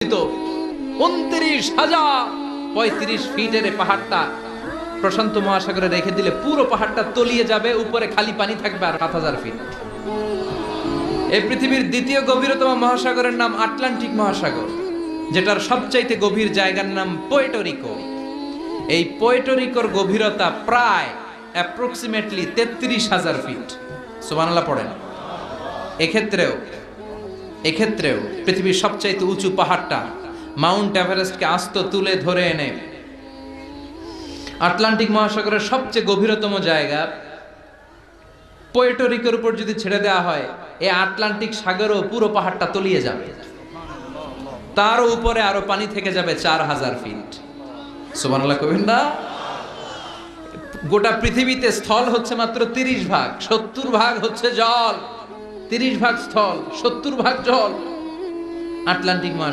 29,035 ফিটের এই পাহাড়টা প্রশান্ত মহাসাগরে রেখে দিলে পুরো পাহাড়টা তলিয়ে যাবে, উপরে খালি পানি থাকবে আর 7,000 ফিট। এই পৃথিবীর দ্বিতীয় গভীরতম মহাসাগরের নাম আটলান্টিক মহাসাগর, যেটার সবচাইতে গভীর জায়গার নাম পোর্টোরিকো। এই পোর্টোরিকোর গভীরতা প্রায় অ্যাপ্রক্সিমেটলি 33,000 ফিট। সুবহানাল্লাহ পড়েন। এক্ষেত্রেও পৃথিবীর সবচাইতে উঁচু পাহাড়টা মাউন্ট এভারেস্টকে আস্ত তুলে ধরে এনে আটলান্টিক মহাসাগরের সবচেয়ে গভীরতম জায়গা পোর্টোরিকোর উপর যদি ছেড়ে দেওয়া হয়, এই আটলান্টিক সাগরও পুরো পাহাড়টা তলিয়ে যাবে, তার উপরে আরো পানি থেকে যাবে 4,000 ফিট। সুবহানাল্লাহ কইবেন না? গোটা পৃথিবীতে স্থল হচ্ছে মাত্র 30 ভাগ, 70 ভাগ হচ্ছে জল। 30 ভাগ স্থল, 70 ভাগ জল। আটলান্টিক মহাসাগর